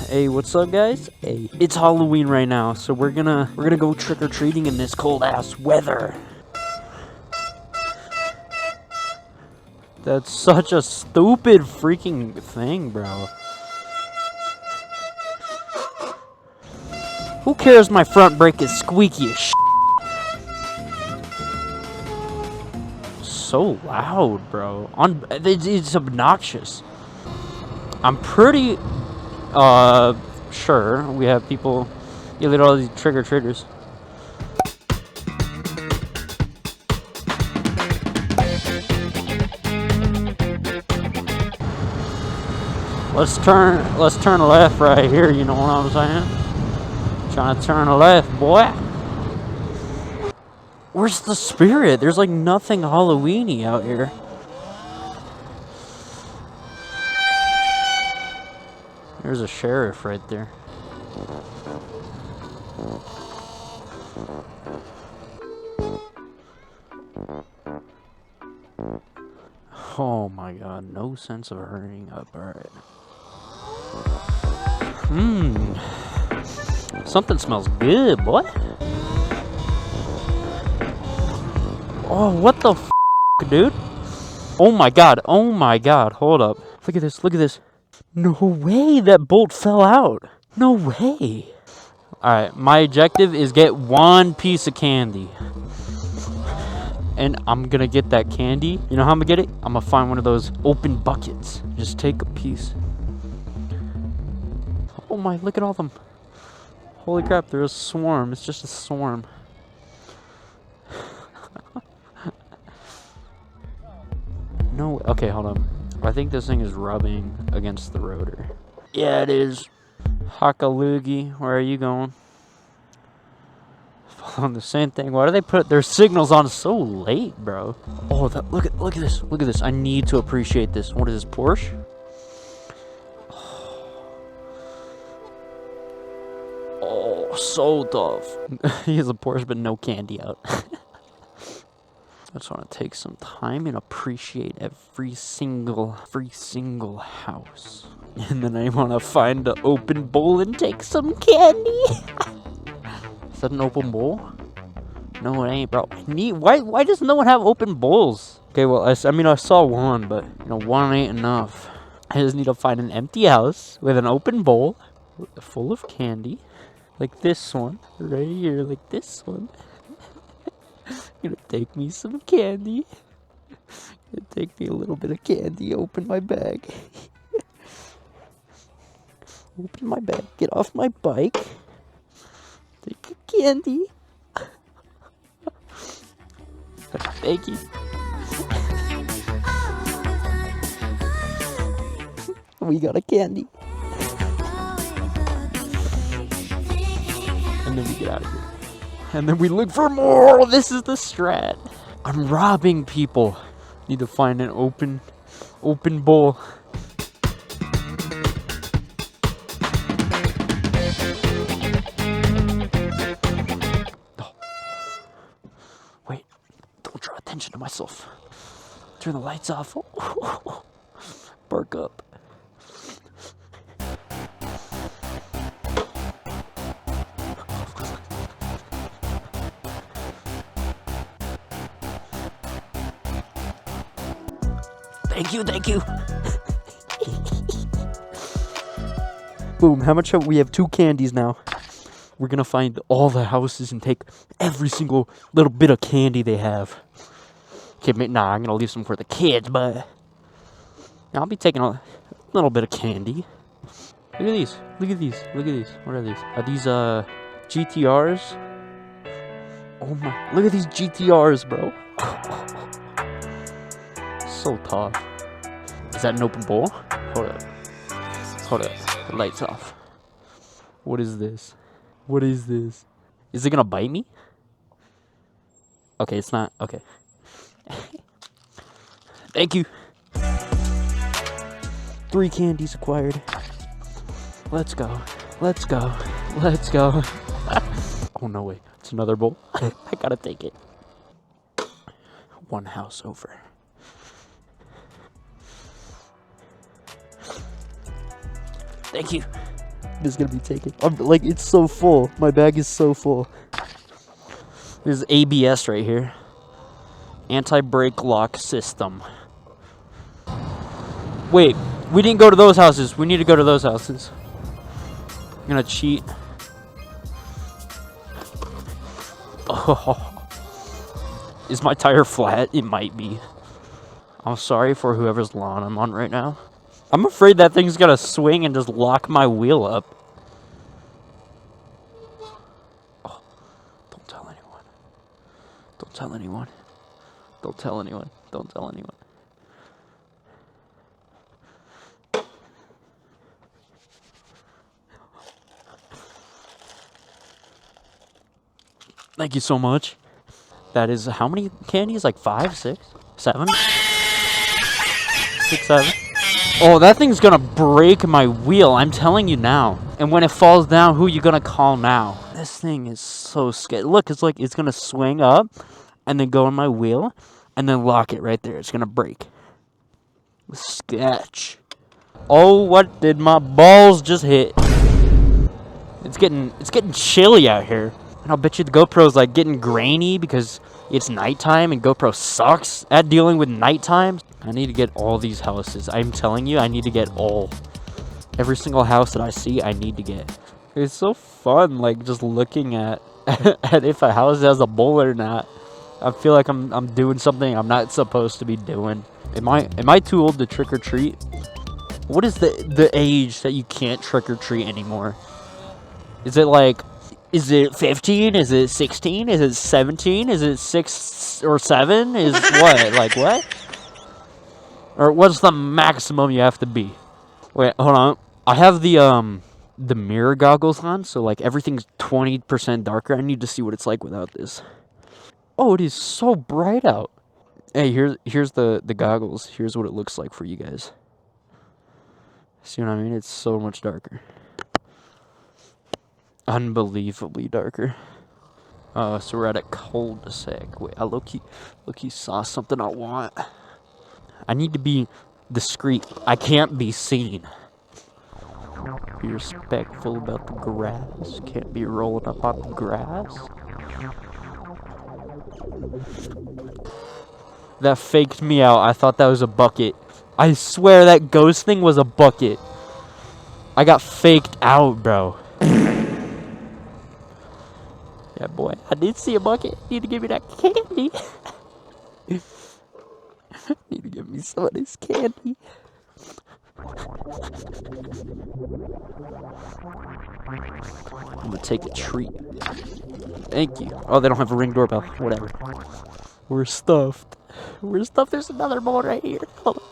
Hey, what's up, guys? Hey, it's Halloween right now, so we're gonna go trick-or-treating in this cold-ass weather. That's such a stupid freaking thing, bro. Who cares my front brake is squeaky as shit? So loud, bro. It's obnoxious. I'm pretty sure we have people. Yeah, look at all these trick-or-treaters. Let's turn left right here, you know what I'm saying? Trying to turn left, boy. Where's the spirit? There's like nothing Halloween-y out here. There's a sheriff right there. Oh my god, no sense of hurrying up, alright. Something smells good, boy. Oh, what the f, dude? Oh my god, hold up. Look at this. No way that bolt fell out. No way. Alright, my objective is get one piece of candy. And I'm gonna get that candy. You know how I'm gonna get it? I'm gonna find one of those open buckets. Just take a piece. Oh my, look at all of them. Holy crap, there's a swarm. It's just a swarm. No, okay, hold on. I think this thing is rubbing against the rotor. Yeah, it is. Hakalugi, where are you going? On the same thing. Why do they put their signals on so late, bro? Oh, look at this. I need to appreciate this. What is this, Porsche? Oh, so tough. He has a Porsche, but no candy out. I just want to take some time and appreciate every single house. And then I want to find the open bowl and take some candy. Is that an open bowl? No, it ain't, bro. Why does no one have open bowls? Okay, well, I mean, I saw one, but, you know, one ain't enough. I just need to find an empty house with an open bowl full of candy. Like this one. Right here, like this one. Gonna take me some candy. Gonna take me a little bit of candy. Open my bag. Open my bag. Get off my bike. Take a candy. Thank you. We got a candy. And then we get out of here. And then we look for more. This is the strat. I'm robbing people. Need to find an open bowl. Oh. Wait, don't draw attention to myself. Turn the lights off. Bark up. Thank you. Boom, how much we have 2 candies now. We're gonna find all the houses and take every single little bit of candy they have. Okay, nah, I'm gonna leave some for the kids, but I'll be taking a little bit of candy. Look at these. What are these? Are these GTRs? Oh my, look at these GTRs, bro. So tough. Is that an open bowl? Hold up. The light's off. What is this? Is it gonna bite me? Okay, it's not. Okay. Thank you. 3 candies acquired. Let's go. Oh, no way. It's another bowl. I gotta take it. One house over. Thank you. is gonna be taken. Like, it's so full. My bag is so full. There's ABS right here. Anti-brake lock system. Wait, we didn't go to those houses. We need to go to those houses. I'm gonna cheat. Oh. Is my tire flat? It might be. I'm sorry for whoever's lawn I'm on right now. I'm afraid that thing's gonna swing and just lock my wheel up. Oh, don't tell anyone. Don't tell anyone. Don't tell anyone. Don't tell anyone. Thank you so much. That is how many candies? Like 5, 6, 7? 6, 7. Oh, that thing's gonna break my wheel. I'm telling you now. And when it falls down, who you gonna call now? This thing is so scary. Look, it's like it's gonna swing up and then go on my wheel and then lock it right there. It's gonna break. Sketch. Oh, what did my balls just hit? It's getting chilly out here. And I'll bet you the GoPro's like getting grainy because it's nighttime and GoPro sucks at dealing with nighttime. I need to get all these houses. I'm telling you, I need to get all. Every single house that I see, I need to get. It's so fun, like, just looking at at if a house has a bowl or not. I feel like I'm doing something I'm not supposed to be doing. Am I too old to trick or treat? What is the age that you can't trick or treat anymore? Is it 15? Is it 16? Is it 17? Is it 6 or 7? Is what? Like what? Or what's the maximum you have to be? Wait, hold on. I have the mirror goggles on, so like everything's 20% darker. I need to see what it's like without this. Oh, it is so bright out. Hey, here's the goggles. Here's what it looks like for you guys. See what I mean? It's so much darker. Unbelievably darker. So we're at a cul-de-sac. Wait, I low-key saw something I want. I need to be discreet. I can't be seen. Be respectful about the grass. Can't be rolling up on the grass. That faked me out. I thought that was a bucket. I swear that ghost thing was a bucket. I got faked out, bro. Yeah, boy. I did see a bucket. Need to give me that candy. Need to give me some of this candy. I'm gonna take a treat. Thank you. Oh, they don't have a Ring doorbell. Whatever. We're stuffed. We're stuffed. There's another bowl right here. Hold on.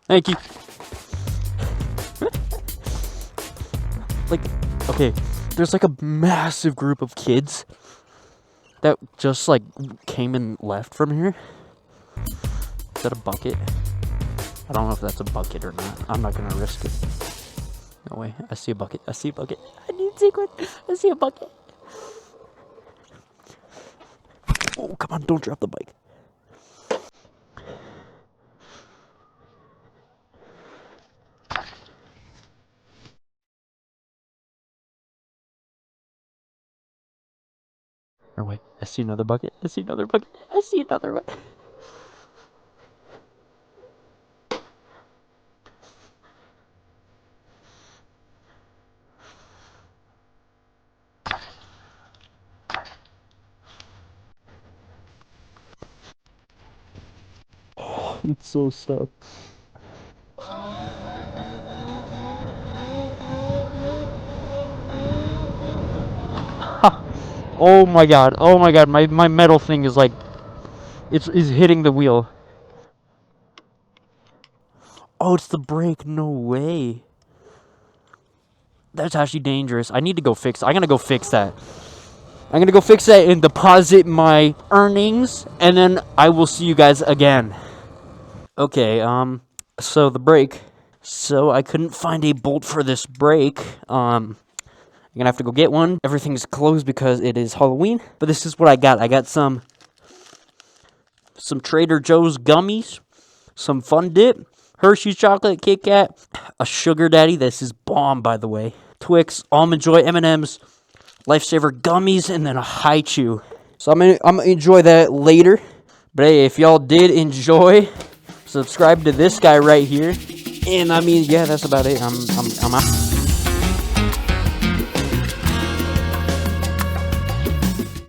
Thank you. Like, okay, there's like a massive group of kids that just like came and left from here. Is that a bucket? I don't know if that's a bucket or not. I'm not gonna risk it. No way. I see a bucket. I see a bucket. I need to take one. I see a bucket. Oh, come on. Don't drop the bike. Or wait. I see another bucket. I see another bucket. I see another one. It's so stuck. Oh my god. Oh my god. My metal thing is like it's hitting the wheel. Oh, it's the brake. No way. That's actually dangerous. I need to go fix. I'm gonna go fix that. I'm gonna go fix that and deposit my earnings, and then I will see you guys again. Okay, so the brake. So I couldn't find a bolt for this brake. I'm gonna have to go get one. Everything's closed because it is Halloween, but this is what I got. I got some some Trader Joe's gummies, some Fun Dip, Hershey's chocolate Kit Kat, a Sugar Daddy. This is bomb, by the way. Twix, Almond Joy, M&M's, Lifesaver gummies, and then a High Chew. So I'm gonna enjoy that later. But hey, if y'all did enjoy, subscribe to this guy right here. And I mean, yeah, that's about it. I'm out.